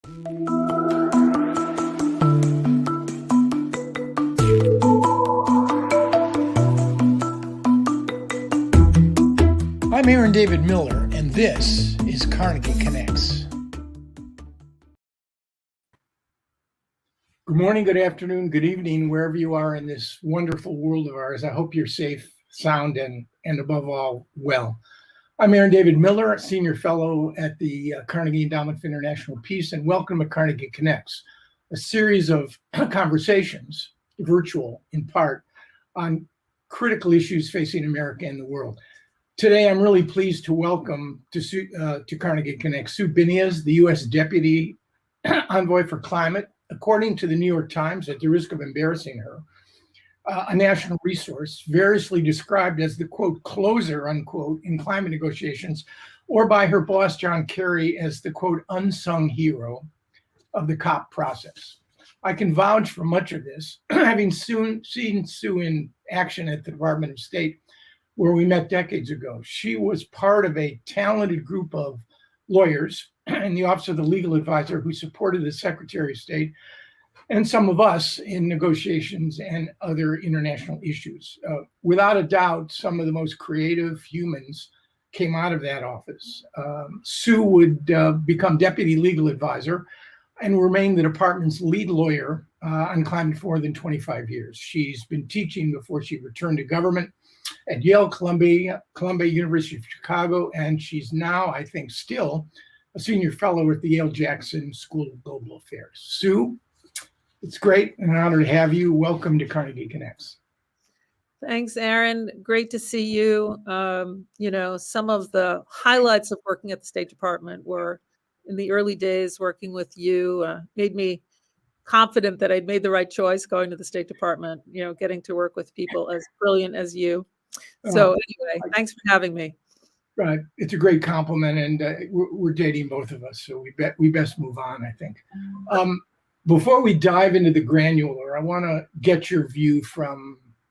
I'm Aaron David Miller, and this is Carnegie Connects. Good morning, good afternoon, good evening, wherever you are in this wonderful world of ours. I hope you're safe, sound, and above all, well. I'm Aaron David Miller, Senior Fellow at the Carnegie Endowment for International Peace, and welcome to Carnegie Connects, a series of conversations, virtual in part, on critical issues facing America and the world. Today, I'm really pleased to welcome to Carnegie Connect Sue Biniaz, the U.S. Deputy Envoy for Climate, according to the New York Times, at the risk of embarrassing her, a national resource variously described as the, quote, closer, unquote, in climate negotiations, or by her boss, John Kerry, as the, quote, unsung hero of the COP process. I can vouch for much of this, having seen Sue in action at the Department of State, where we met decades ago. She was part of a talented group of lawyers in the Office of the Legal Advisor who supported the Secretary of State and some of us in negotiations and other international issues. Without a doubt, some of the most creative humans came out of that office. Sue would become Deputy Legal Advisor and remain the department's lead lawyer on climate for more than 25 years. She's been teaching before she returned to government at Yale, Columbia University of Chicago, and she's now, I think, still a senior fellow at the Yale-Jackson School of Global Affairs. Sue, it's great and an honor to have you. Welcome to Carnegie Connects. Thanks, Aaron. Great to see you. Some of the highlights of working at the State Department were in the early days working with you, made me confident that I'd made the right choice going to the State Department, getting to work with people as brilliant as you. So anyway, thanks for having me. Right. It's a great compliment, and we're dating both of us, so we best move on, I think. Before we dive into the granular, I want to get your view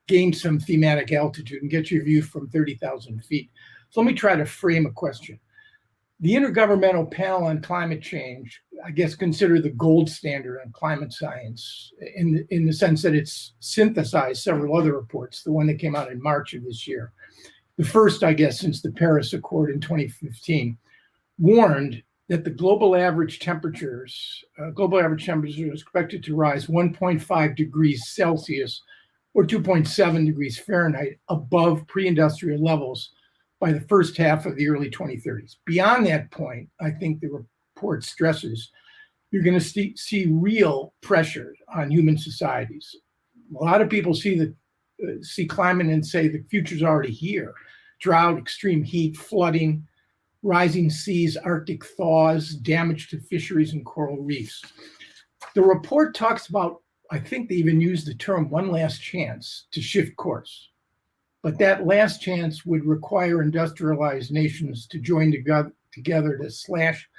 gain some thematic altitude and get your view from 30,000 feet. So let me try to frame a question. The Intergovernmental Panel on Climate Change, I guess, consider the gold standard on climate science in the sense that it's synthesized several other reports, the one that came out in March of this year. The first, I guess, since the Paris Accord in 2015, warned that the global average temperatures are expected to rise 1.5 degrees Celsius or 2.7 degrees Fahrenheit above pre-industrial levels by the first half of the early 2030s. Beyond that point, I think the report stresses you're going to see real pressure on human societies. A lot of people see climate and say the future's already here. Drought, extreme heat, flooding, rising seas, Arctic thaws, damage to fisheries and coral reefs. The report talks about, I think they even use the term, one last chance to shift course. But that last chance would require industrialized nations to join together to slash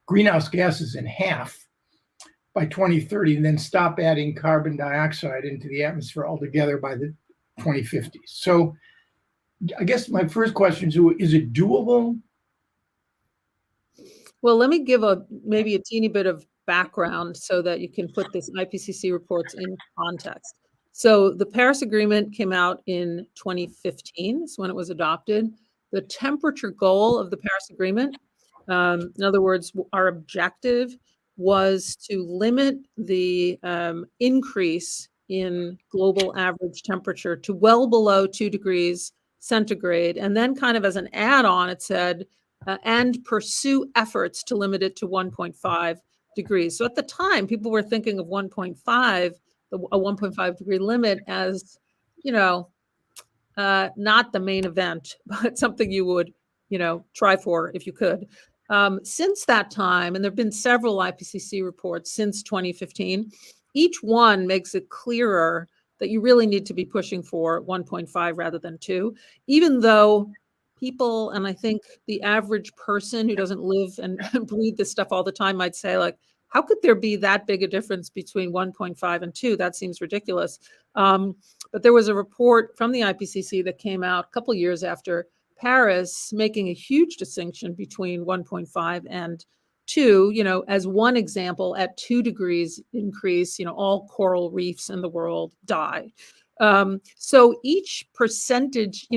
greenhouse gases in half by 2030 and then stop adding carbon dioxide into the atmosphere altogether by the 2050s. So I guess my first question is it doable? Well, let me give maybe a teeny bit of background so that you can put this IPCC reports in context. So the Paris Agreement came out in 2015, is when it was adopted. The temperature goal of the Paris Agreement, in other words, our objective was to limit the increase in global average temperature to well below 2 degrees centigrade. And then kind of as an add-on, it said, and pursue efforts to limit it to 1.5 degrees. So at the time, people were thinking of 1.5, a 1.5 degree limit as, not the main event, but something you would, try for if you could. Since that time, and there have been several IPCC reports since 2015, each one makes it clearer that you really need to be pushing for 1.5 rather than 2, even though people, and I think the average person who doesn't live and breathe this stuff all the time might say, like, how could there be that big a difference between 1.5 and 2? That seems ridiculous. But there was a report from the IPCC that came out a couple years after Paris, making a huge distinction between 1.5 and 2, as one example, at 2 degrees increase, all coral reefs in the world die. So each percentage,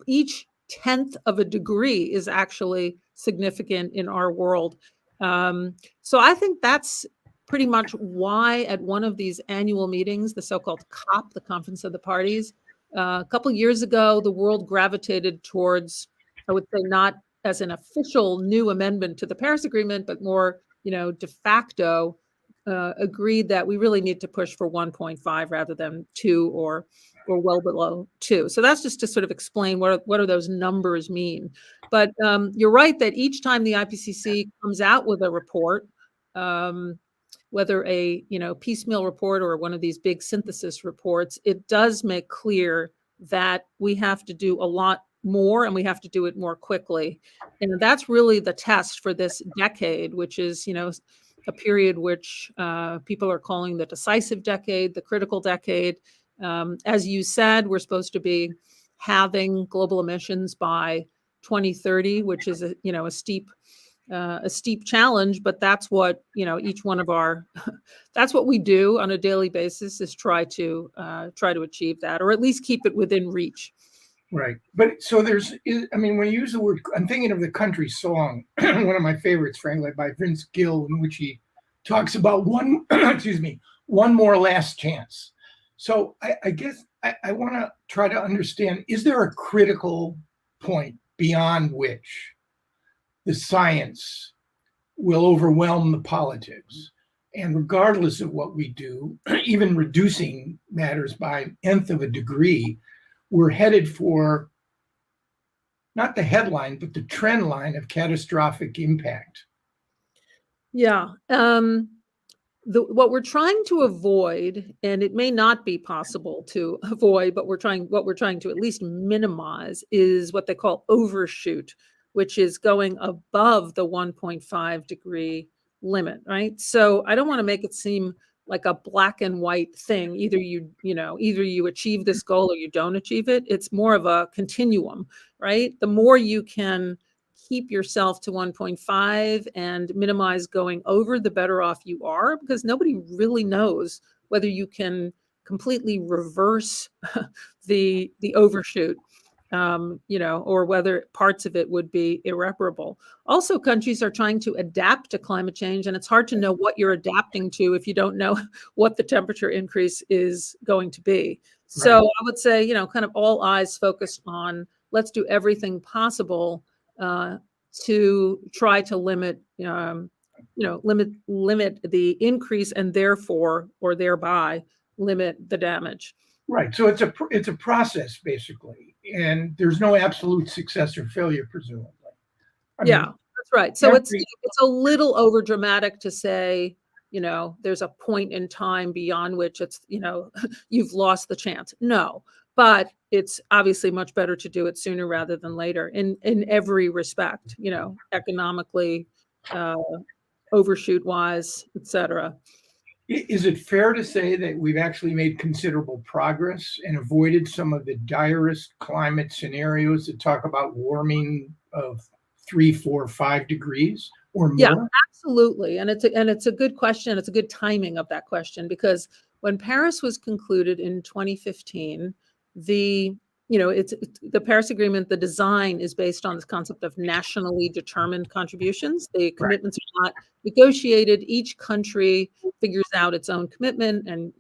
each tenth of a degree is actually significant in our world. So I think that's pretty much why at one of these annual meetings, the so-called COP, the Conference of the Parties, a couple of years ago, the world gravitated towards, I would say, not as an official new amendment to the Paris Agreement, but more, de facto, agreed that we really need to push for 1.5 rather than 2 or well below 2. So that's just to sort of explain what do those numbers mean. But you're right that each time the IPCC comes out with a report, whether a piecemeal report or one of these big synthesis reports, it does make clear that we have to do a lot more and we have to do it more quickly. And that's really the test for this decade, which is, a period which people are calling the decisive decade, the critical decade. As you said, we're supposed to be halving global emissions by 2030, which is a steep challenge, but that's what each one of our that's what we do on a daily basis, is try to achieve that, or at least keep it within reach. Right. But so when you use the word, I'm thinking of the country song, one of my favorites, frankly, by Vince Gill, in which he talks about one, one more last chance. So I guess I want to try to understand, is there a critical point beyond which the science will overwhelm the politics? And regardless of what we do, even reducing matters by nth of a degree, we're headed for not the headline, but the trend line of catastrophic impact. Yeah. What we're trying to avoid, and it may not be possible to avoid, but what we're trying to at least minimize, is what they call overshoot, which is going above the 1.5 degree limit, right? So I don't want to make it seem like a black and white thing. Either you achieve this goal or you don't achieve it. It's more of a continuum, right? The more you can keep yourself to 1.5 and minimize going over, the better off you are, because nobody really knows whether you can completely reverse the overshoot, or whether parts of it would be irreparable. Also, countries are trying to adapt to climate change, and it's hard to know what you're adapting to if you don't know what the temperature increase is going to be. So right. I would say, kind of all eyes focused on, let's do everything possible to try to limit the increase, and therefore, or thereby, limit the damage. Right. So it's a process, basically, and there's no absolute success or failure, presumably. That's right. So it's a little over dramatic to say, there's a point in time beyond which it's, you've lost the chance. No, but it's obviously much better to do it sooner rather than later in every respect, economically, overshoot wise, et cetera. Is it fair to say that we've actually made considerable progress and avoided some of the direst climate scenarios that talk about warming of 3, 4, 5 degrees or more? Yeah, absolutely. And it's a good question. It's a good timing of that question, because when Paris was concluded in 2015, the Paris Agreement, the design is based on this concept of nationally determined contributions. The commitments are not negotiated. Each country figures out its own commitment. And,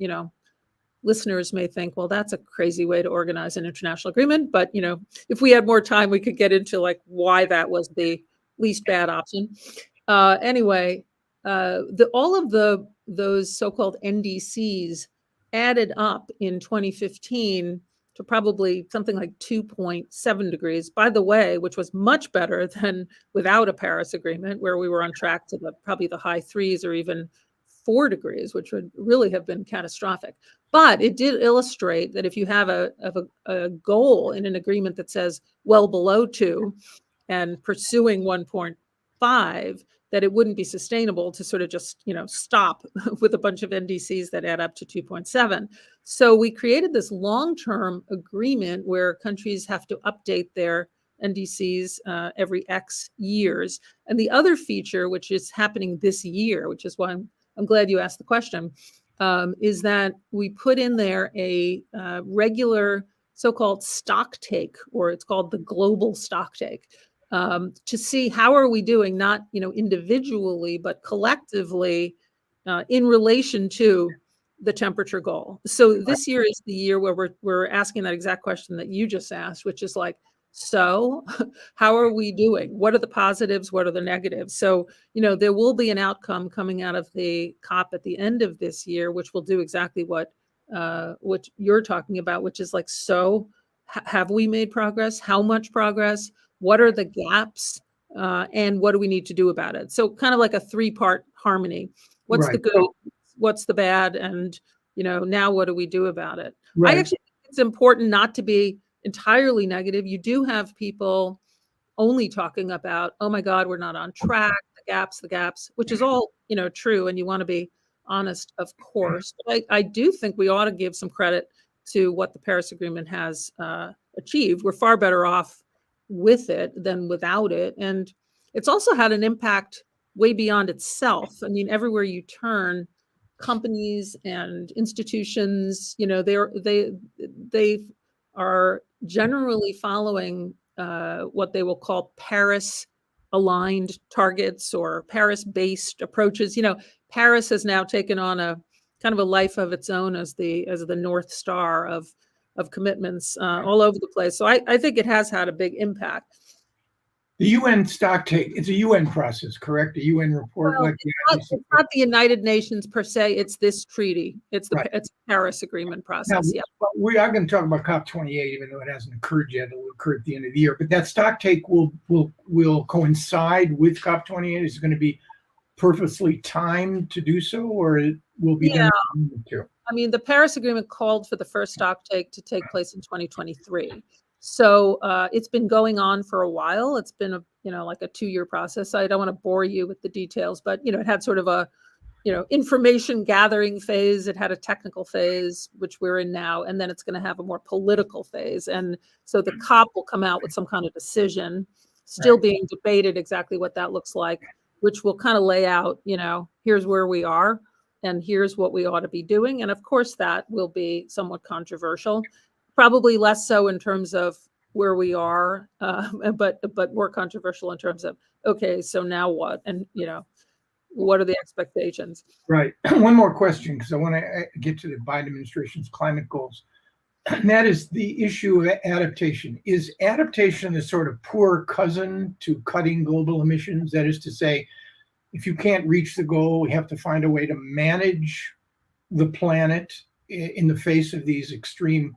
listeners may think, well, that's a crazy way to organize an international agreement. But, if we had more time, we could get into why that was the least bad option. Anyway, all of those so-called NDCs added up in 2015 to probably something like 2.7 degrees, by the way, which was much better than without a Paris Agreement, where we were on track to probably the high 3s or even 4 degrees, which would really have been catastrophic. But it did illustrate that if you have a goal in an agreement that says well below 2 and pursuing 1.5, that it wouldn't be sustainable to sort of just, stop with a bunch of NDCs that add up to 2.7. So we created this long-term agreement where countries have to update their NDCs every X years. And the other feature, which is happening this year, which is why I'm glad you asked the question, is that we put in there a regular so-called stock take, or it's called the global stock take, to see how are we doing, not individually, but collectively in relation to the temperature goal. So this year is the year where we're asking that exact question that you just asked, which is like, so how are we doing? What are the positives? What are the negatives? So, there will be an outcome coming out of the COP at the end of this year, which will do exactly what you're talking about, which is like, so have we made progress? How much progress? What are the gaps? And what do we need to do about it? So kind of like a three-part harmony. What's the good? What's the bad? And, now what do we do about it? Right. I actually think it's important not to be entirely negative. You do have people only talking about, oh my God, we're not on track, the gaps, which is all, true. And you want to be honest, of course. But I do think we ought to give some credit to what the Paris Agreement has achieved. We're far better off with it than without it. And it's also had an impact way beyond itself. I mean, everywhere you turn, companies and institutions, they are generally following what they will call Paris aligned targets or Paris based approaches. Paris has now taken on a kind of a life of its own as the North Star of commitments all over the place. So I think it has had a big impact. The UN stock take, it's a UN process, correct? A UN report? Well, it's not the United Nations per se, it's this treaty. It's the Paris Agreement process, We are going to talk about COP28, even though it hasn't occurred yet. It will occur at the end of the year. But that stock take will coincide with COP28? Is it going to be purposely timed to do so, or it will be done? I mean, the Paris Agreement called for the first stock take to take place in 2023. So it's been going on for a while. It's been like a 2-year process. I don't want to bore you with the details, but it had sort of a information gathering phase. It had a technical phase, which we're in now, and then it's going to have a more political phase. And so the COP will come out with some kind of decision, still being debated exactly what that looks like, which will kind of lay out, here's where we are and here's what we ought to be doing. And of course, that will be somewhat controversial. Probably less so in terms of where we are, but more controversial in terms of, okay, so now what? And, what are the expectations? Right. One more question, because I want to get to the Biden administration's climate goals. And that is the issue of adaptation. Is adaptation the sort of poor cousin to cutting global emissions? That is to say, if you can't reach the goal, we have to find a way to manage the planet in the face of these extreme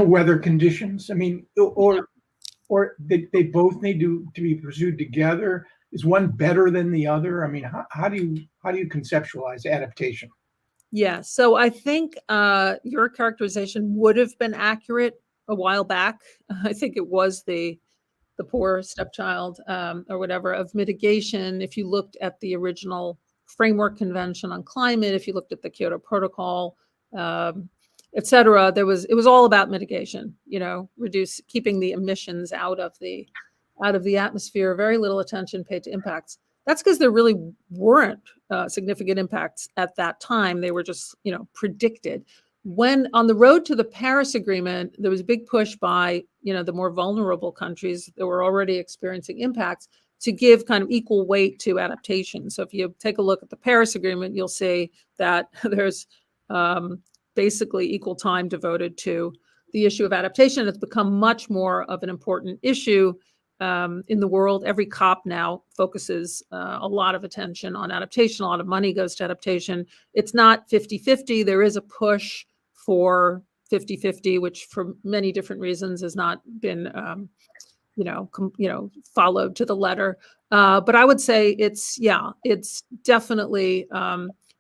weather conditions. I mean, or they both need to be pursued together. Is one better than the other? I mean, how do you conceptualize adaptation? Yeah, so I think your characterization would have been accurate a while back. I think it was the poor stepchild or whatever of mitigation. If you looked at the original Framework Convention on Climate, if you looked at the Kyoto Protocol, et cetera, it was all about mitigation, keeping the emissions out of the atmosphere, very little attention paid to impacts. That's because there really weren't significant impacts at that time. They were just, predicted. When on the road to the Paris Agreement, there was a big push by, the more vulnerable countries that were already experiencing impacts to give kind of equal weight to adaptation. So if you take a look at the Paris Agreement, you'll see that there's basically equal time devoted to the issue of adaptation. It's become much more of an important issue in the world. Every COP now focuses a lot of attention on adaptation. A lot of money goes to adaptation. It's not 50-50. There is a push for 50-50, which for many different reasons has not been, followed to the letter. But I would say it's definitely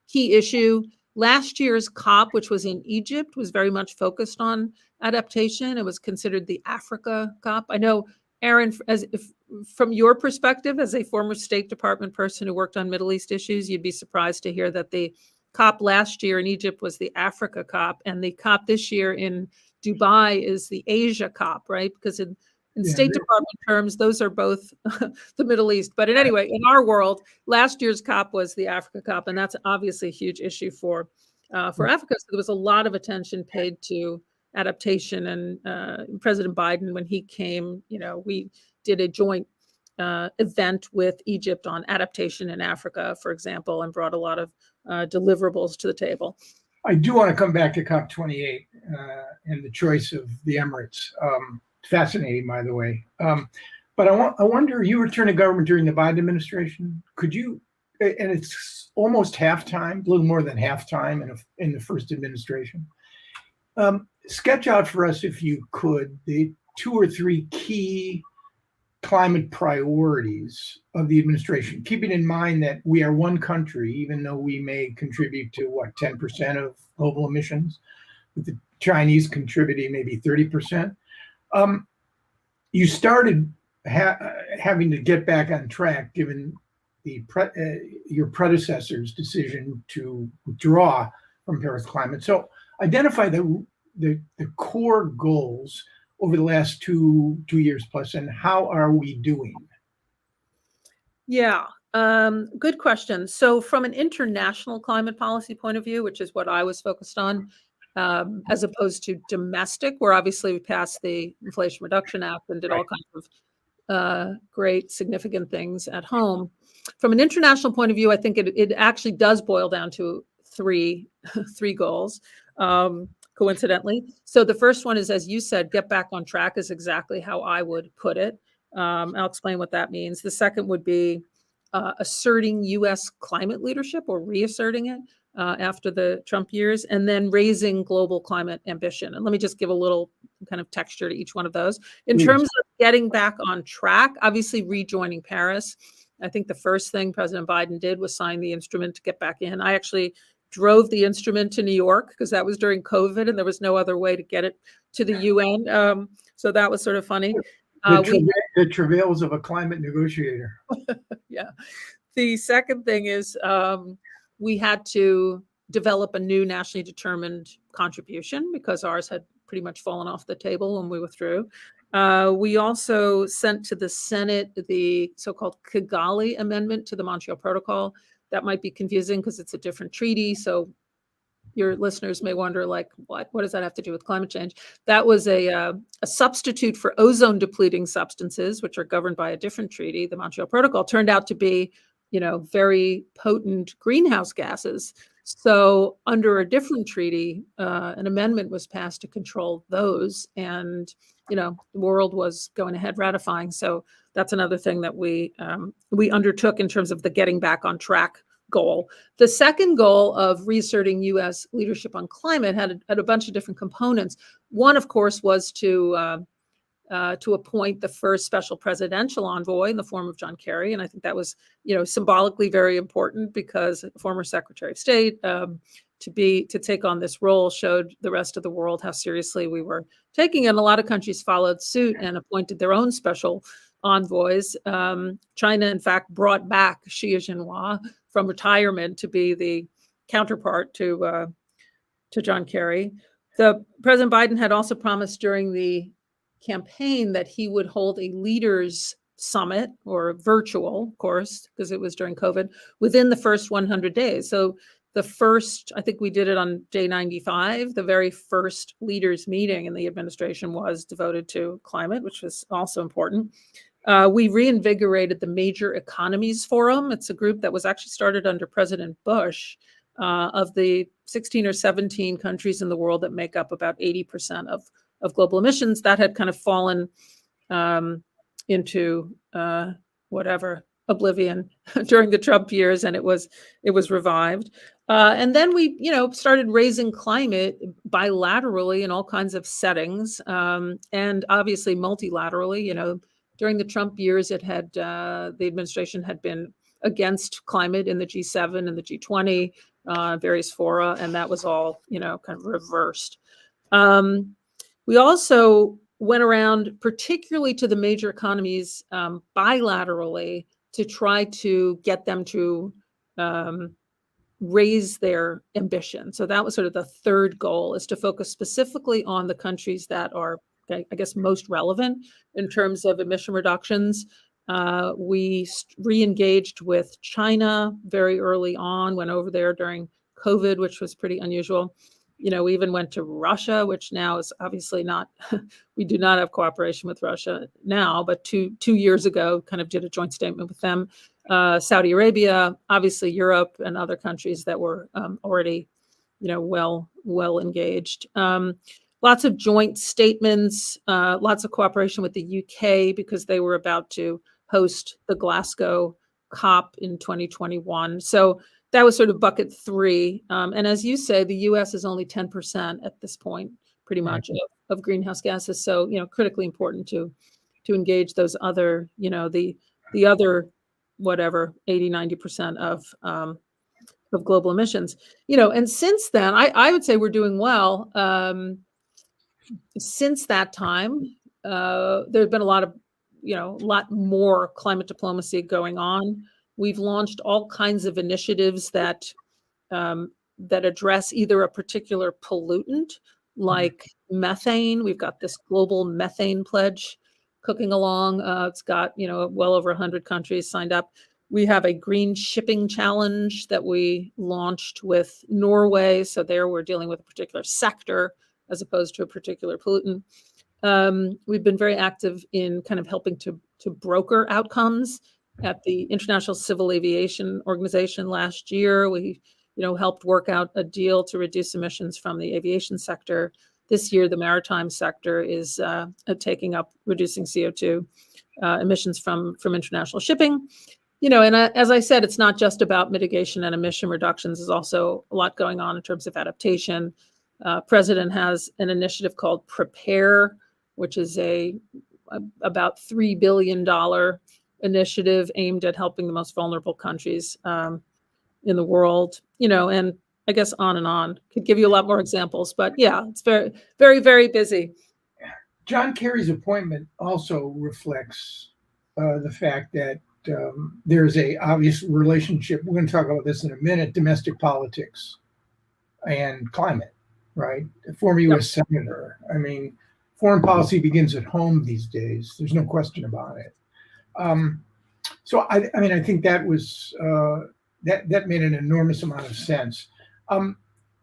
key issue. Last year's COP, which was in Egypt, was very much focused on adaptation. It was considered the Africa COP. I know, Aaron, from your perspective, as a former State Department person who worked on Middle East issues, you'd be surprised to hear that the COP last year in Egypt was the Africa COP, and the COP this year in Dubai is the Asia COP, right? Because In Yeah, State Department terms, those are both the Middle East. But anyway, in our world, last year's COP was the Africa COP, and that's obviously a huge issue for Africa. So there was a lot of attention paid to adaptation, and President Biden, when he came, we did a joint event with Egypt on adaptation in Africa, for example, and brought a lot of deliverables to the table. I do want to come back to COP28 and the choice of the Emirates. Fascinating, by the way. But I wonder, you returned to government during the Biden administration. Could you, and it's almost halftime, a little more than halftime in the first administration. Sketch out for us, if you could, the 2 or 3 key climate priorities of the administration, keeping in mind that we are one country, even though we may contribute to 10% of global emissions, with the Chinese contributing maybe 30%. You started having to get back on track given your predecessor's decision to withdraw from Paris Climate. So identify the core goals over the last two years plus, and how are we doing? Yeah, good question. So from an international climate policy point of view, which is what I was focused on, as opposed to domestic, where obviously we passed the Inflation Reduction Act and did all kinds of great, significant things at home. From an international point of view, I think it actually does boil down to three goals, coincidentally. So the first one is, as you said, get back on track is exactly how I would put it. I'll explain what that means. The second would be asserting U.S. climate leadership, or reasserting it after the Trump years, and then raising global climate ambition. And let me just give a little kind of texture to each one of those. In terms of getting back on track, obviously rejoining Paris. I think the first thing President Biden did was sign the instrument to get back in. I actually drove the instrument to New York because that was during COVID and there was no other way to get it to the UN. So that was sort of funny. The travails of a climate negotiator. Yeah. The second thing is we had to develop a new nationally determined contribution because ours had pretty much fallen off the table when we withdrew. We also sent to the Senate the so-called Kigali Amendment to the Montreal Protocol. That might be confusing because it's a different treaty. So your listeners may wonder, like, what does that have to do with climate change? That was a substitute for ozone depleting substances, which are governed by a different treaty. The Montreal Protocol turned out to be, very potent greenhouse gases. So under a different treaty, an amendment was passed to control those, and the world was going ahead ratifying. So that's another thing that we undertook in terms of the getting back on track goal. The second goal of reasserting U.S. leadership on climate had a bunch of different components. One, of course, was to appoint the first special presidential envoy in the form of John Kerry, and I think that was, symbolically very important because former Secretary of State to take on this role showed the rest of the world how seriously we were taking it. And a lot of countries followed suit and appointed their own special envoys. China, in fact, brought back Xi Jinping from retirement to be the counterpart to John Kerry. President Biden had also promised during the campaign that he would hold a leaders summit, or virtual, of course, because it was during COVID, within the first 100 days. So the first, I think we did it on day 95, the very first leaders meeting in the administration was devoted to climate, which was also important. We reinvigorated the Major Economies Forum. It's a group that was actually started under President Bush, of the 16 or 17 countries in the world that make up about 80% of global emissions. That had kind of fallen into oblivion during the Trump years, and it was revived. And then we, started raising climate bilaterally in all kinds of settings, and obviously multilaterally. During the Trump years, the administration had been against climate in the G7 and the G20, various fora, and that was all, kind of reversed. We also went around, particularly to the major economies, bilaterally to try to get them to raise their ambition. So that was sort of the third goal, is to focus specifically on the countries that are I guess, most relevant in terms of emission reductions. We re-engaged with China very early on, went over there during COVID, which was pretty unusual. We even went to Russia, which now is obviously not, we do not have cooperation with Russia now, but two years ago, kind of did a joint statement with them. Saudi Arabia, obviously Europe and other countries that were already, well engaged. Lots of joint statements, lots of cooperation with the UK because they were about to host the Glasgow COP in 2021. So that was sort of bucket 3. And as you say, the US is only 10% at this point, pretty much, of greenhouse gases. So, critically important to engage those other, the other, whatever, 80, 90% of global emissions. And since then, I would say we're doing well. Since that time, there's been a lot more climate diplomacy going on. We've launched all kinds of initiatives that address either a particular pollutant, like methane. We've got this global methane pledge cooking along. It's got well over 100 countries signed up. We have a green shipping challenge that we launched with Norway. So there we're dealing with a particular sector as opposed to a particular pollutant. We've been very active in kind of helping to broker outcomes at the International Civil Aviation Organization last year. We, helped work out a deal to reduce emissions from the aviation sector. This year, the maritime sector is taking up reducing CO2 emissions from international shipping. And as I said, it's not just about mitigation and emission reductions. There's also a lot going on in terms of adaptation. President has an initiative called Prepare, which is about $3 billion initiative aimed at helping the most vulnerable countries in the world, and I guess on and on. Could give you a lot more examples, but yeah, it's very, very, very busy. John Kerry's appointment also reflects the fact that there's a obvious relationship. We're going to talk about this in a minute, domestic politics and climate, right? A former U.S. Senator. I mean, foreign policy begins at home these days. There's no question about it. So I think that was that made an enormous amount of sense.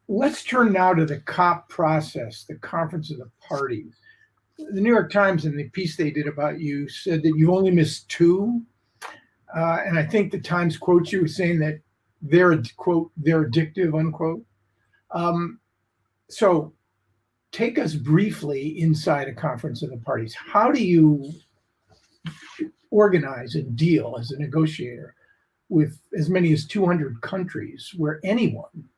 Let's turn now to the COP process, the Conference of the Parties. The New York Times, in the piece they did about you, said that you've only missed 2. And I think the Times quotes you as saying that they're, quote, they're addictive, unquote. So take us briefly inside a Conference of the Parties. How do you organize and deal as a negotiator with as many as 200 countries where anyone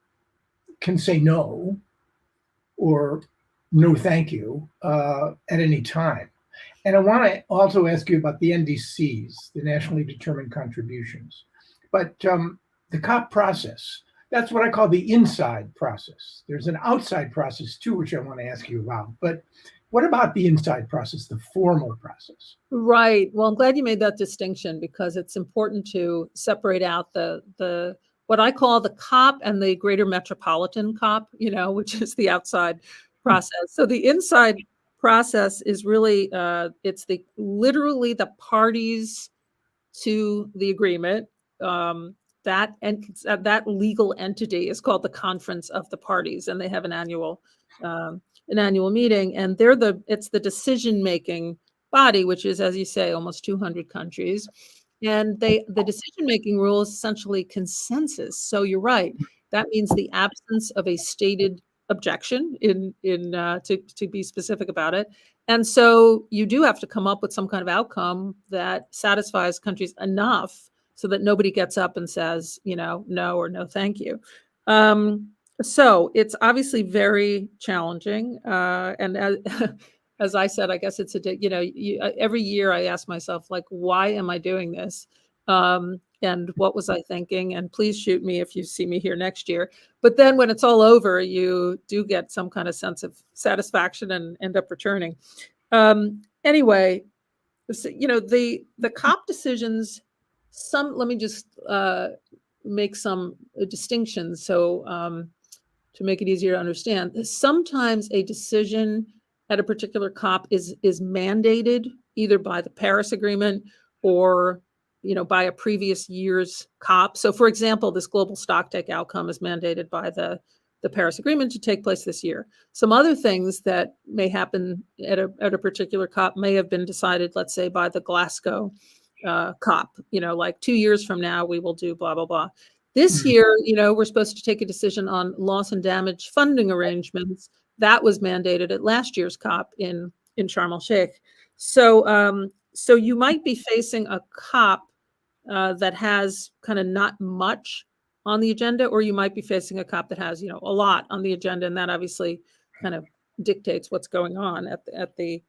can say no or no thank you at any time? And I want to also ask you about the NDCs, the nationally determined contributions. But the COP process, that's what I call the inside process. There's an outside process too, which I want to ask you about. But what about the inside process, the formal process? Right. Well, I'm glad you made that distinction because it's important to separate out the what I call the COP and the greater metropolitan COP, which is the outside process. So the inside process is really it's literally the parties to the agreement. That legal entity is called the Conference of the Parties, and they have an annual meeting, and it's the decision-making body, which is, as you say, almost 200 countries. And the decision-making rule is essentially consensus. So you're right. That means the absence of a stated objection to be specific about it. And so you do have to come up with some kind of outcome that satisfies countries enough so that nobody gets up and says, no or no, thank you. So it's obviously very challenging. And as I said, I guess it's every year I ask myself, like, why am I doing this? And what was I thinking? And please shoot me if you see me here next year. But then when it's all over, you do get some kind of sense of satisfaction and end up returning. Anyway, so, the COP decisions, let me just make some distinctions. So to make it easier to understand, sometimes a decision at a particular COP is mandated either by the Paris Agreement or by a previous year's COP. So, for example, this global stocktake outcome is mandated by the Paris Agreement to take place this year. Some other things that may happen at a particular COP may have been decided, let's say, by the Glasgow COP. Like 2 years from now, we will do blah, blah, blah. This year, we're supposed to take a decision on loss and damage funding arrangements. That was mandated at last year's COP in Sharm el-Sheikh. So you might be facing a COP that has kind of not much on the agenda, or you might be facing a COP that has, a lot on the agenda, and that obviously kind of dictates what's going on at the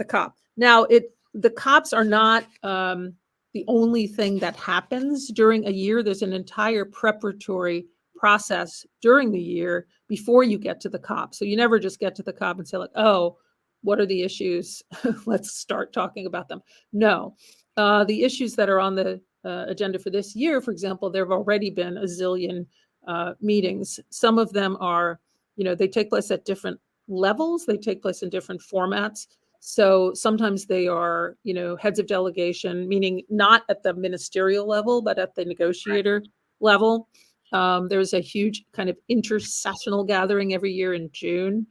COP. Now, the COPs are not the only thing that happens during a year. There's an entire preparatory process during the year before you get to the COP. So you never just get to the COP and say like, oh, what are the issues? Let's start talking about them. No, the issues that are on the agenda for this year, for example, there have already been a zillion meetings. Some of them are, they take place at different levels. They take place in different formats. So sometimes they are, heads of delegation, meaning not at the ministerial level, but at the negotiator level. There's a huge kind of intersessional gathering every year in June,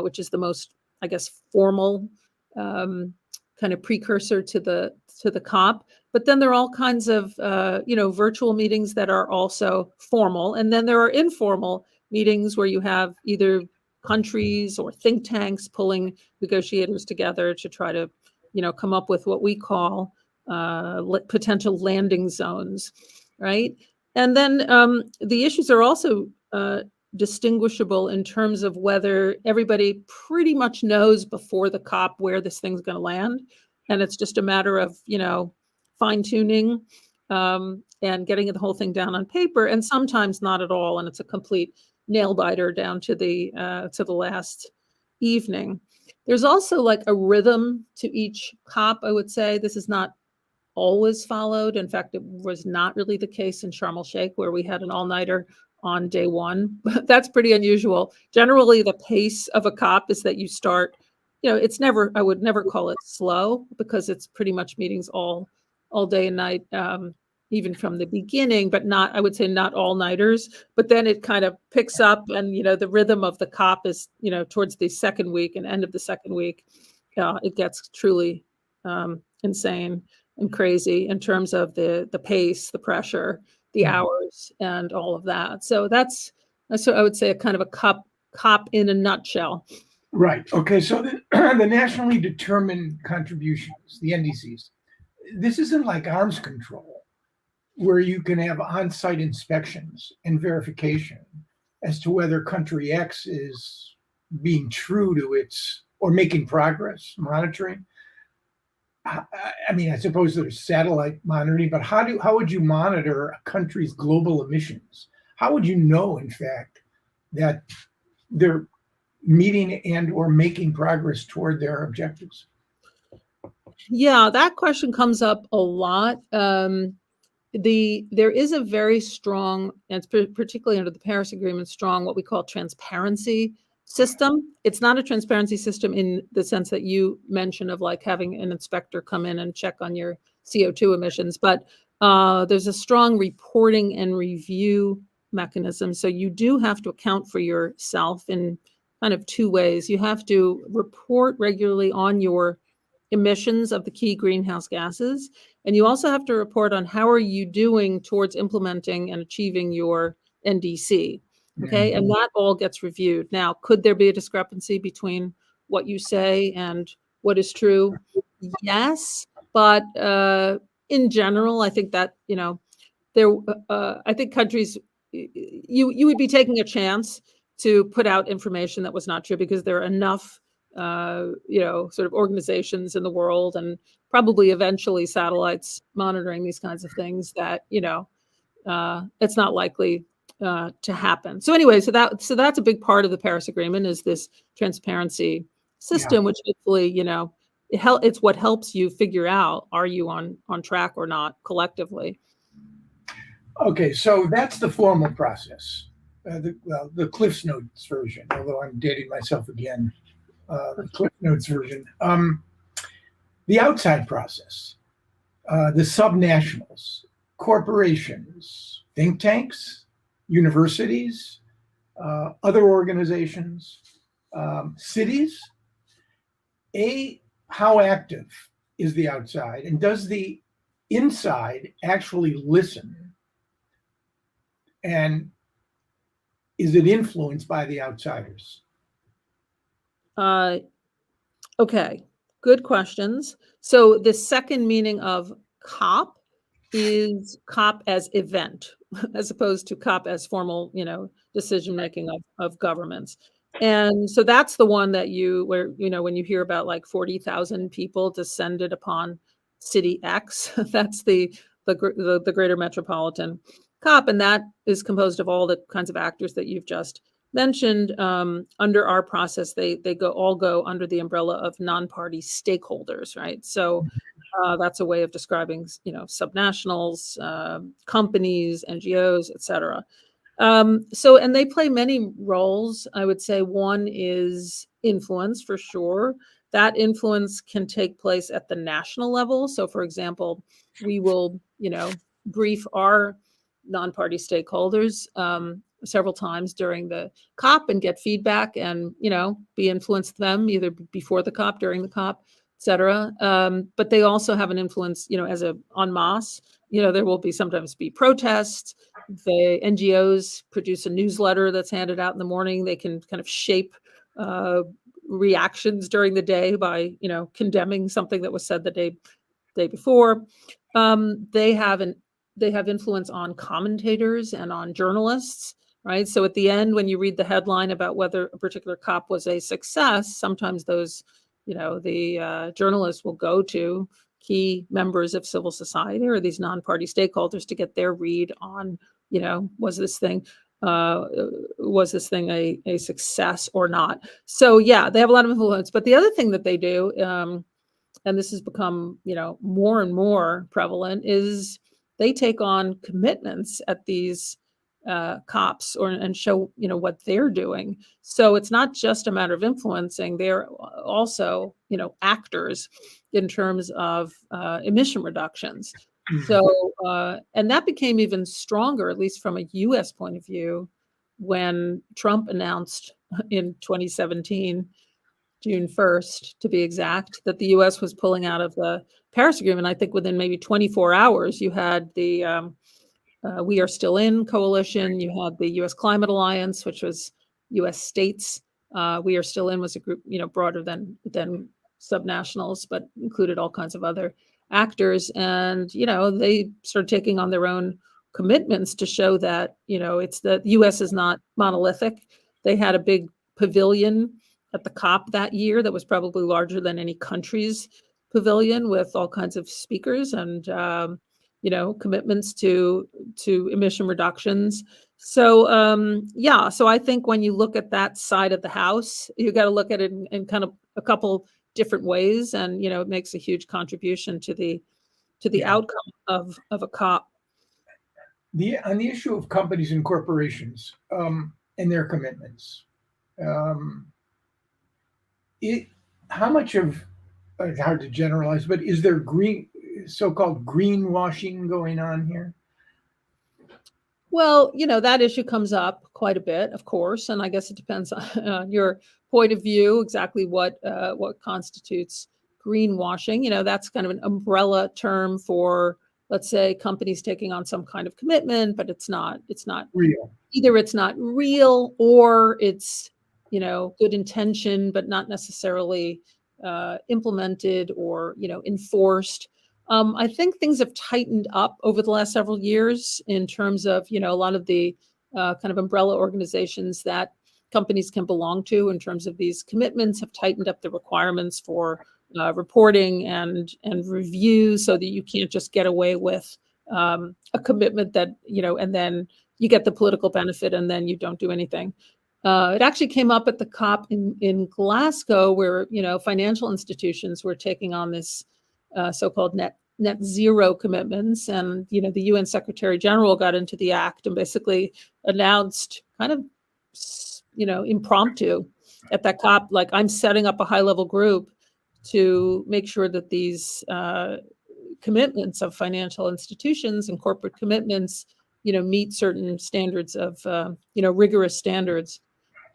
which is the most, I guess, formal kind of precursor to the COP. But then there are all kinds of, virtual meetings that are also formal. And then there are informal meetings where you have either countries or think tanks pulling negotiators together to try to, come up with what we call potential landing zones, right? And then the issues are also distinguishable in terms of whether everybody pretty much knows before the COP where this thing's going to land. And it's just a matter of, fine tuning and getting the whole thing down on paper, and sometimes not at all. And it's a complete nail biter down to the last evening. There's also like a rhythm to each COP, I would say. This is not always followed. In fact, it was not really the case in Sharm el-Sheikh, where we had an all-nighter on day one. That's pretty unusual. Generally, the pace of a COP is that you start, I would never call it slow, because it's pretty much meetings all day and night, even from the beginning, but I would say not all-nighters. But then it kind of picks up, and, the rhythm of the COP is, towards the second week and end of the second week, it gets truly insane and crazy in terms of the pace, the pressure, the hours, and all of that. So that's I would say a kind of a COP in a nutshell. Right. Okay. So the nationally determined contributions, the NDCs, this isn't like arms control, where you can have on-site inspections and verification as to whether country X is being true to its, or making progress, monitoring. I mean, I suppose there's satellite monitoring, but how would you monitor a country's global emissions? How would you know, in fact, that they're meeting and or making progress toward their objectives? Yeah, that question comes up a lot. There is a very strong, and particularly under the Paris Agreement, strong what we call transparency system. It's not a transparency system in the sense that you mentioned of like having an inspector come in and check on your CO2 emissions, but there's a strong reporting and review mechanism. So you do have to account for yourself in kind of two ways. You have to report regularly on your emissions of the key greenhouse gases, and you also have to report on how are you doing towards implementing and achieving your NDC. Okay, and that all gets reviewed. Now, could there be a discrepancy between what you say and what is true? Yes, but in general, I think that I think countries, you would be taking a chance to put out information that was not true, because there are enough sort of organizations in the world, and probably eventually satellites monitoring these kinds of things, that it's not likely to happen. So anyway, so that's a big part of the Paris Agreement, is this transparency system, which hopefully it's what helps you figure out, are you on track or not collectively. Okay, so that's the formal process, the Cliffs Notes version, although I'm dating myself again the Cliff Notes version. The outside process, the subnationals, corporations, think tanks, universities, other organizations, cities. How active is the outside, and does the inside actually listen? And is it influenced by the outsiders? Okay, good questions. So the second meaning of COP is COP as event, as opposed to COP as formal, decision making of governments. And so that's the one that when you hear about like 40,000 people descended upon city X, that's the greater metropolitan COP, and that is composed of all the kinds of actors that you've just mentioned. Under our process, they all go under the umbrella of non-party stakeholders, right? So that's a way of describing, subnationals, companies, NGOs, et cetera. And they play many roles. I would say one is influence, for sure. That influence can take place at the national level. So, for example, we will, brief our non-party stakeholders several times during the COP and get feedback and, be influenced them either before the COP, during the COP, et cetera. But they also have an influence, as a en masse. There will sometimes be protests. The NGOs produce a newsletter that's handed out in the morning. They can kind of shape reactions during the day by, condemning something that was said the day before. They have influence on commentators and on journalists, right? So at the end, when you read the headline about whether a particular COP was a success, sometimes those, the journalists will go to key members of civil society or these non-party stakeholders to get their read on, was this thing a success or not? So yeah, they have a lot of influence. But the other thing that they do, and this has become, more and more prevalent, is they take on commitments at these COPs and show, what they're doing. So it's not just a matter of influencing; they're also, actors in terms of emission reductions. So, and that became even stronger, at least from a U.S. point of view, when Trump announced in 2017, June 1st, to be exact, that the U.S. was pulling out of the Paris Agreement. I think within maybe 24 hours, you had the We Are Still In coalition. You had the U.S. Climate Alliance, which was U.S. states. We Are Still In was a group, broader than subnationals, but included all kinds of other actors. And, they started taking on their own commitments to show that, it's the U.S. is not monolithic. They had a big pavilion at the COP that year that was probably larger than any country's pavilion, with all kinds of speakers and, commitments to emission reductions. So, so I think when you look at that side of the house, you got to look at it in kind of a couple different ways, and it makes a huge contribution to the outcome of a COP. On the issue of companies and corporations and their commitments, how much of, it's hard to generalize, but is there so-called greenwashing going on here? Well, that issue comes up quite a bit, of course, and I guess it depends on your point of view, exactly what constitutes greenwashing. That's kind of an umbrella term for, let's say, companies taking on some kind of commitment, but it's not Real. Either it's not real, or it's, good intention, but not necessarily implemented or, enforced. I think things have tightened up over the last several years in terms of, a lot of the kind of umbrella organizations that companies can belong to in terms of these commitments have tightened up the requirements for reporting and review, so that you can't just get away with a commitment that, and then you get the political benefit and then you don't do anything. It actually came up at the COP in Glasgow, where, financial institutions were taking on this so-called net zero commitments. And, the UN Secretary General got into the act and basically announced kind of, impromptu at that COP, like I'm setting up a high-level group to make sure that these commitments of financial institutions and corporate commitments, meet certain standards of, rigorous standards.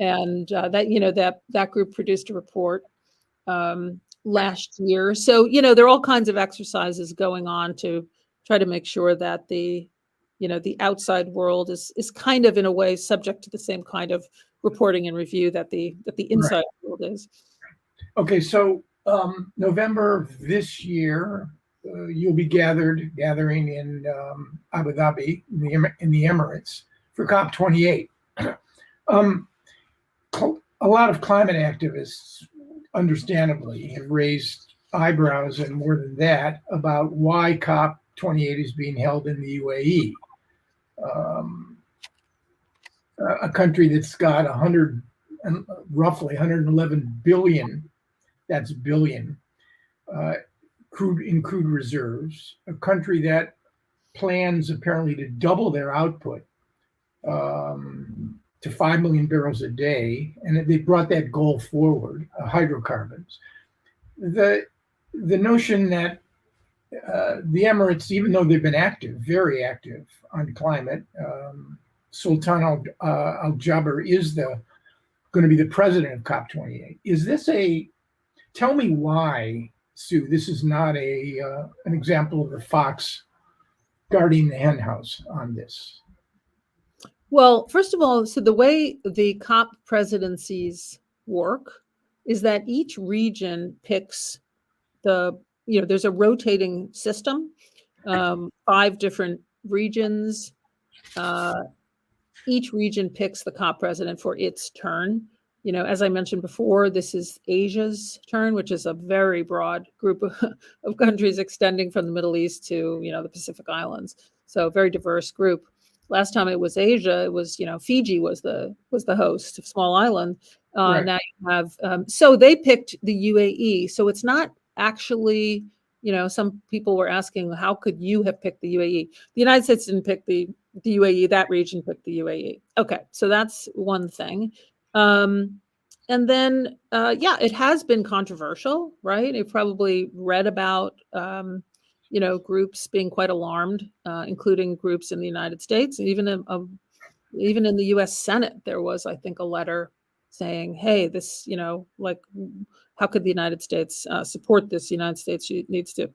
And that group produced a report last year. So, there are all kinds of exercises going on to try to make sure that the outside world is kind of in a way subject to the same kind of reporting and review that the inside Right. world is. Okay, so November of this year, you'll be gathering in Abu Dhabi in the Emirates for COP28. A lot of climate activists, understandably, have raised eyebrows and more than that about why COP28 is being held in the UAE, a country that's got roughly 111 billion, that's billion, crude reserves, a country that plans apparently to double their output to 5 million barrels a day, and they brought that goal forward, hydrocarbons. The notion that the Emirates, even though they've been active, very active on climate, Sultan Al Jaber is going to be the president of COP28. Is this tell me why, Sue, this is not an example of the fox guarding the hen house on this? Well, first of all, so the way the COP presidencies work is that each region picks there's a rotating system, 5 different regions. Each region picks the COP president for its turn. As I mentioned before, this is Asia's turn, which is a very broad group of countries extending from the Middle East to, the Pacific Islands. So very diverse group. Last time it was Asia, it was, Fiji was the host, small island. Right. Now you have, so they picked the UAE. So it's not actually, some people were asking, how could you have picked the UAE? The United States didn't pick the UAE, that region picked the UAE. Okay, so that's one thing. And then, it has been controversial, right? You've probably read about, groups being quite alarmed, including groups in the United States. Even in the U.S. Senate, there was, I think, a letter saying, hey, this, how could the United States support this? The United States needs to,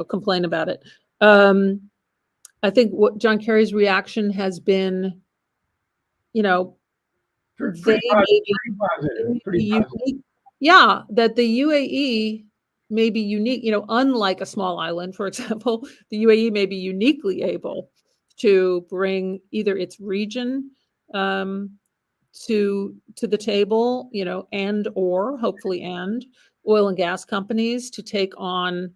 complain about it. I think what John Kerry's reaction has been, Pretty positive. unique. Yeah, that the UAE may be unique, unlike a small island, for example, the UAE may be uniquely able to bring either its region to the table, and oil and gas companies to take on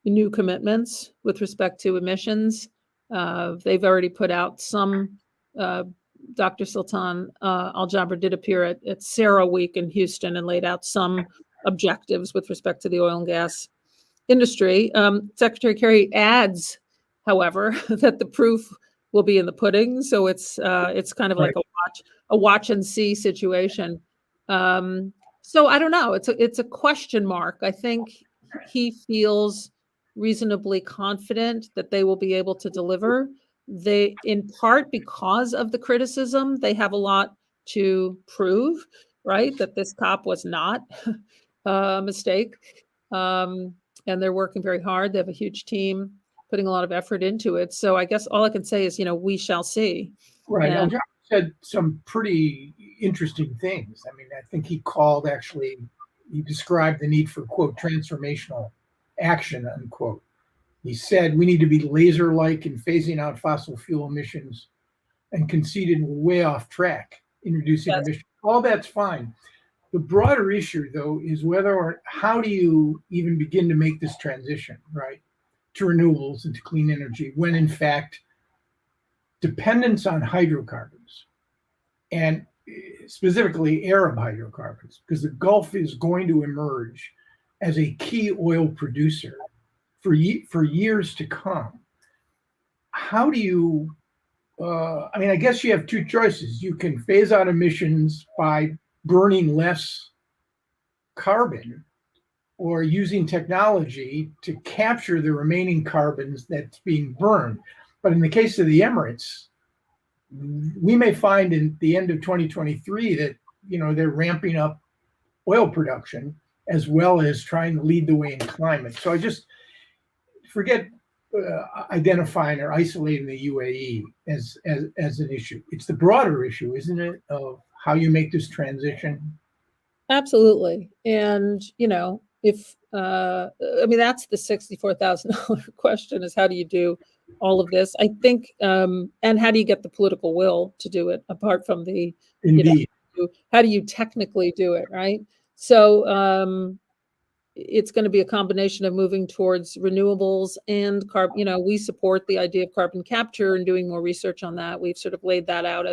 new commitments with respect to emissions. They've already put out some. Dr. Sultan Al Jaber did appear at Sarah Week in Houston and laid out some objectives with respect to the oil and gas industry. Secretary Kerry adds, however, that the proof will be in the pudding. So it's kind of like a watch and see situation. So I don't know. It's a question mark. I think he feels reasonably confident that they will be able to deliver. They, in part because of the criticism, they have a lot to prove, right? That this COP was not a mistake. And they're working very hard. They have a huge team putting a lot of effort into it. So I guess all I can say is, we shall see. Right. Al Jaber said some pretty interesting things. I mean, I think he described the need for, quote, transformational action, unquote. He said we need to be laser-like in phasing out fossil fuel emissions and conceded we're way off track in reducing emissions. All that's fine. The broader issue, though, is how do you even begin to make this transition, right, to renewables and to clean energy when, in fact, dependence on hydrocarbons, and specifically Arab hydrocarbons, because the Gulf is going to emerge as a key oil producer for years to come. How do you I mean, I guess you have two choices. You can phase out emissions by burning less carbon or using technology to capture the remaining carbons that's being burned. But in the case of the Emirates, we may find in the end of 2023 that, they're ramping up oil production as well as trying to lead the way in climate. So I just forget identifying or isolating the UAE as an issue. It's the broader issue, isn't it, of how you make this transition? Absolutely. And, if, I mean, that's the $64,000 question, is how do you do all of this? I think, and how do you get the political will to do it, apart from the, Indeed. how do you technically do it, right? So it's going to be a combination of moving towards renewables and carbon. We support the idea of carbon capture and doing more research on that. We've sort of laid that out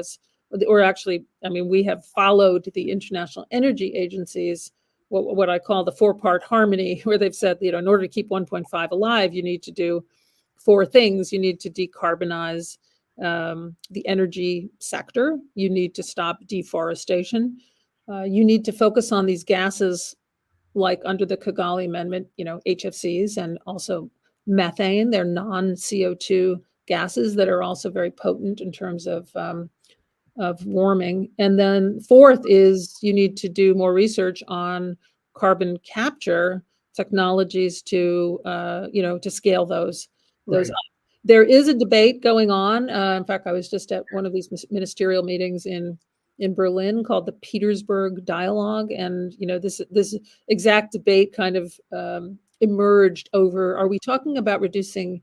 or actually, I mean, we have followed the International Energy Agency's what I call the 4-part harmony, where they've said, in order to keep 1.5 alive, you need to do 4 things. You need to decarbonize the energy sector. You need to stop deforestation. You need to focus on these gases, like under the Kigali Amendment, HFCs, and also methane. They're non-CO2 gases that are also very potent in terms of warming. And then 4th is you need to do more research on carbon capture technologies to scale those Right. up. There is a debate going on. In fact, I was just at one of these ministerial meetings in Berlin called the Petersburg Dialogue, and this exact debate kind of emerged over: are we talking about reducing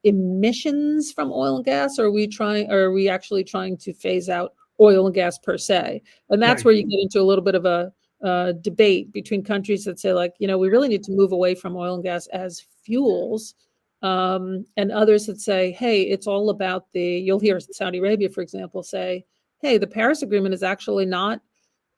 emissions from oil and gas, or are we actually trying to phase out oil and gas per se? And that's Right. where you get into a little bit of a debate between countries that say, like, we really need to move away from oil and gas as fuels, and others that say, hey, it's all about you'll hear Saudi Arabia, for example, say, hey, the Paris Agreement is actually not,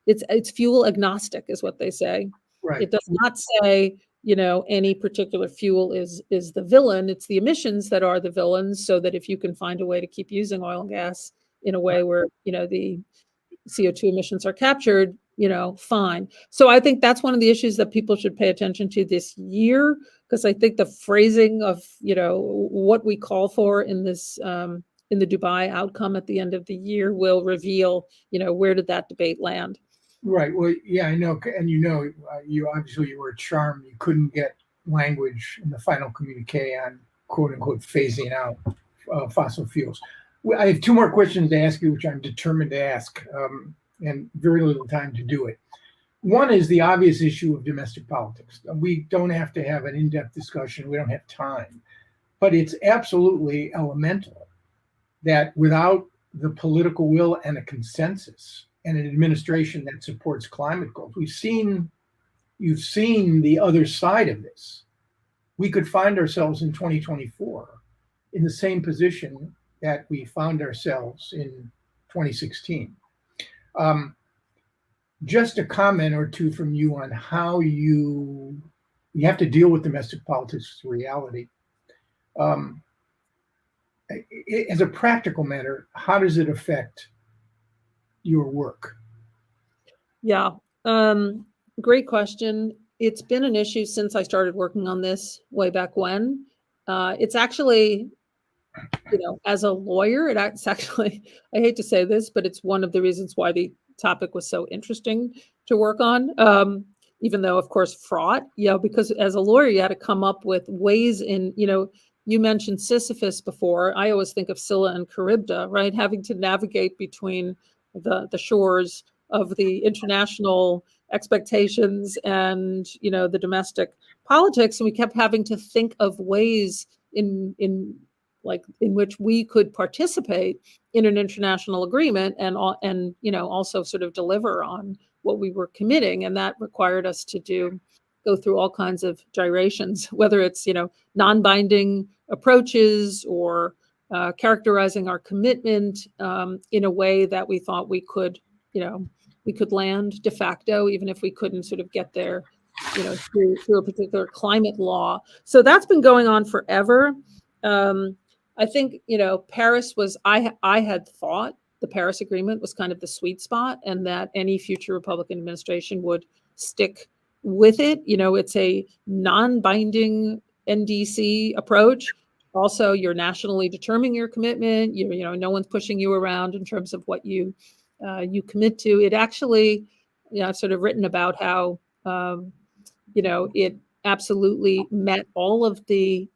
it's fuel agnostic, is what they say. Right. It does not say, any particular fuel is the villain. It's the emissions that are the villains, so that if you can find a way to keep using oil and gas in a way where, the CO2 emissions are captured, fine. So I think that's one of the issues that people should pay attention to this year, because I think the phrasing of, what we call for in this, in the Dubai outcome at the end of the year will reveal, where did that debate land. Right. Well, yeah, I know. And you obviously you were charmed. You couldn't get language in the final communique on quote unquote phasing out fossil fuels. I have 2 more questions to ask you, which I'm determined to ask, and very little time to do it. One is the obvious issue of domestic politics. We don't have to have an in-depth discussion. We don't have time. But it's absolutely elemental that without the political will and a consensus and an administration that supports climate goals, you've seen the other side of this. We could find ourselves in 2024 in the same position that we found ourselves in 2016. Just a comment or 2 from you on how you have to deal with domestic politics reality. As a practical matter, how does it affect your work? Yeah, great question. It's been an issue since I started working on this way back when. It's actually, as a lawyer, it's actually, I hate to say this, but it's one of the reasons why the topic was so interesting to work on, even though, of course, fraught, because as a lawyer, you had to come up with ways you mentioned Sisyphus before. I always think of Scylla and Charybdis, right? Having to navigate between the shores of the international expectations and, the domestic politics. And we kept having to think of ways in which we could participate in an international agreement and also sort of deliver on what we were committing. And that required us to go through all kinds of gyrations, whether it's, non-binding approaches or characterizing our commitment in a way that we thought we could land de facto, even if we couldn't sort of get there, through a particular climate law. So that's been going on forever. I think, Paris was, I had thought the Paris Agreement was kind of the sweet spot, and that any future Republican administration would stick with it. It's a non-binding NDC approach. Also, you're nationally determining your commitment. No one's pushing you around in terms of what you commit to. It actually, I've sort of written about how, it absolutely met all of the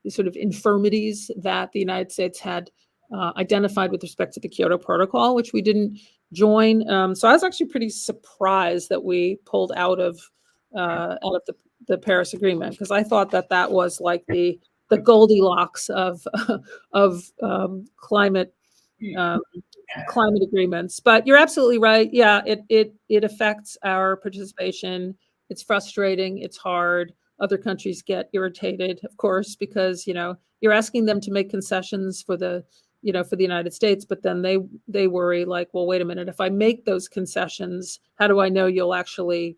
sort of infirmities that the United States had identified with respect to the Kyoto Protocol, which we didn't join. So I was actually pretty surprised that we pulled out of the Paris Agreement, because I thought that was like the Goldilocks of climate agreements. But you're absolutely right. Yeah, it affects our participation. It's frustrating. It's hard. Other countries get irritated, of course, because you're asking them to make concessions for the United States, but then they worry, like, well, wait a minute, if I make those concessions, how do I know you'll actually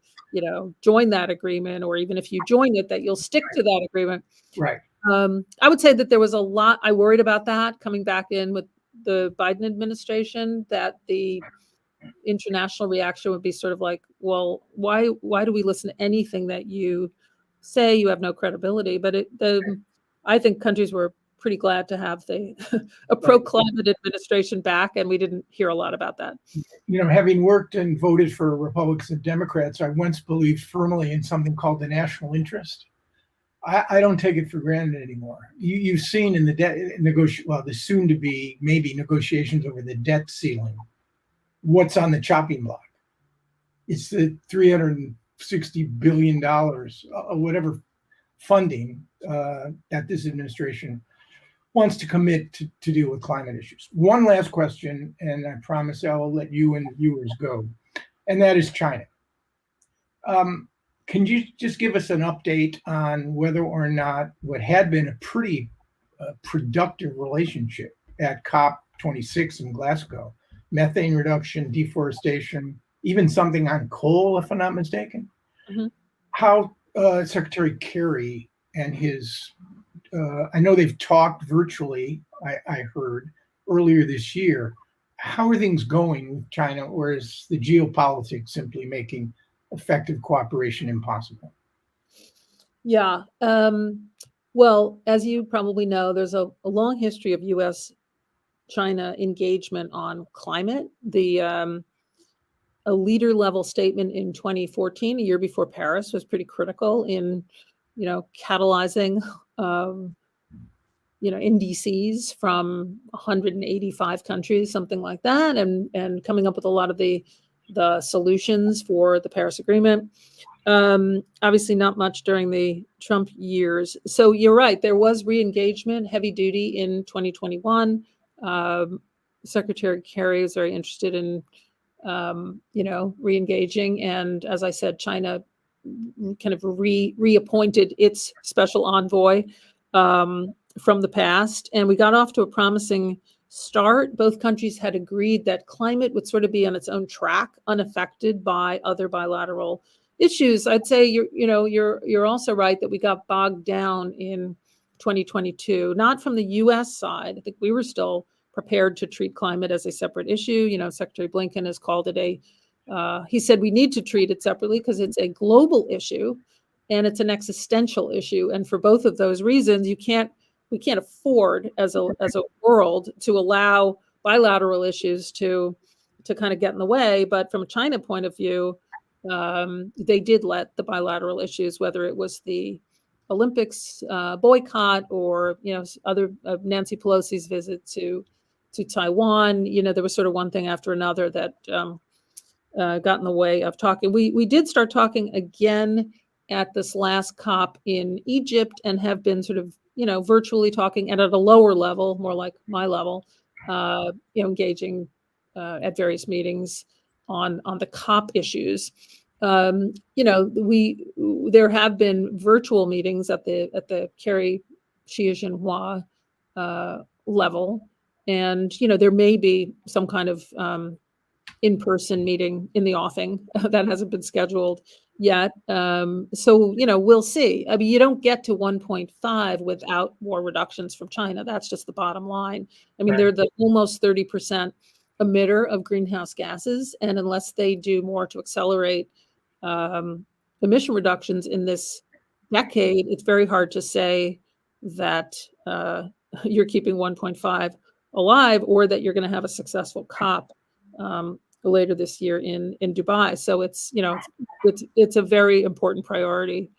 join that agreement, or even if you join it, that you'll stick to that agreement? Right. I would say that there was a lot I worried about that coming back in with the Biden administration, that the international reaction would be sort of like, well, why do we listen to anything that you say? You have no credibility. But I think countries were pretty glad to have a pro-climate administration back, and we didn't hear a lot about that. Having worked and voted for Republicans and Democrats, I once believed firmly in something called the national interest. I don't take it for granted anymore. You've seen in the the soon-to-be maybe negotiations over the debt ceiling, what's on the chopping block. It's the $360 billion, whatever funding that this administration wants to commit to deal with climate issues. One last question, and I promise I will let you and viewers go, and that is China. Can you just give us an update on whether or not what had been a pretty productive relationship at COP26 in Glasgow, methane reduction, deforestation, even something on coal, if I'm not mistaken, how Secretary Kerry and his, I know they've talked virtually, I heard earlier this year. How are things going with China, or is the geopolitics simply making effective cooperation impossible? Yeah. Well, as you probably know, there's a long history of U.S. China engagement on climate. A leader level statement in 2014, a year before Paris, was pretty critical in, catalyzing, NDCs from 185 countries, something like that, and coming up with a lot of the solutions for the Paris Agreement. Obviously not much during the Trump years. So you're right, there was re-engagement, heavy duty, in 2021. Secretary Kerry is very interested in, re-engaging. And as I said, China kind of reappointed its special envoy from the past. And we got off to a promising start. Both countries had agreed that climate would sort of be on its own track, unaffected by other bilateral issues. I'd say you're also right that we got bogged down in 2022, not from the U.S. side. I think we were still prepared to treat climate as a separate issue. Secretary Blinken has called it he said we need to treat it separately because it's a global issue and it's an existential issue. And for both of those reasons, we can't afford as a world to allow bilateral issues to kind of get in the way. But from a China point of view, they did let the bilateral issues, whether it was the Olympics boycott or other Nancy Pelosi's visit to Taiwan, there was sort of one thing after another that got in the way of talking. We did start talking again at this last COP in Egypt, and have been sort of virtually talking, and at a lower level, more like my level, engaging at various meetings on the COP issues. There have been virtual meetings at the Kerry Xi Jinping level, and there may be some kind of in-person meeting in the offing that hasn't been scheduled yet. So, we'll see. I mean, you don't get to 1.5 without more reductions from China. That's just the bottom line. I mean, Right. they're the almost 30% emitter of greenhouse gases. And unless they do more to accelerate emission reductions in this decade, it's very hard to say that you're keeping 1.5 alive or that you're going to have a successful COP later this year in Dubai. So it's a very important priority,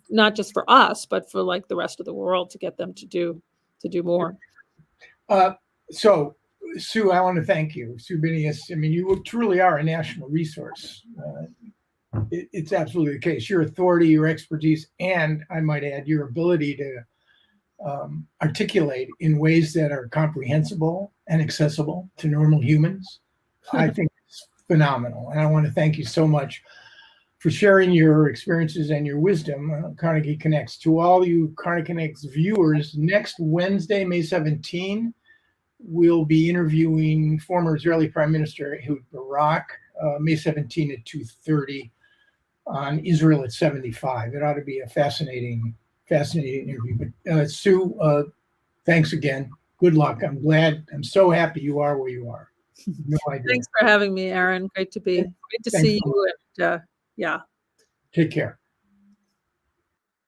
not just for us, but for like the rest of the world to get them to do more. So, Sue, I want to thank you, Sue Biniaz. I mean, you truly are a national resource. It's absolutely the case. Your authority, your expertise, and I might add, your ability to articulate in ways that are comprehensible and accessible to normal humans, I think it's phenomenal. And I want to thank you so much for sharing your experiences and your wisdom. Carnegie Connects. To all you Carnegie Connects viewers, next Wednesday, May 17, we'll be interviewing former Israeli Prime Minister Ehud Barak, May 17 at 2:30 on Israel at 75. It ought to be a fascinating interview. But Sue, thanks again. Good luck. I'm so happy you are where you are. No idea. Thanks for having me, Aaron. Great to see you. And, yeah. Take care.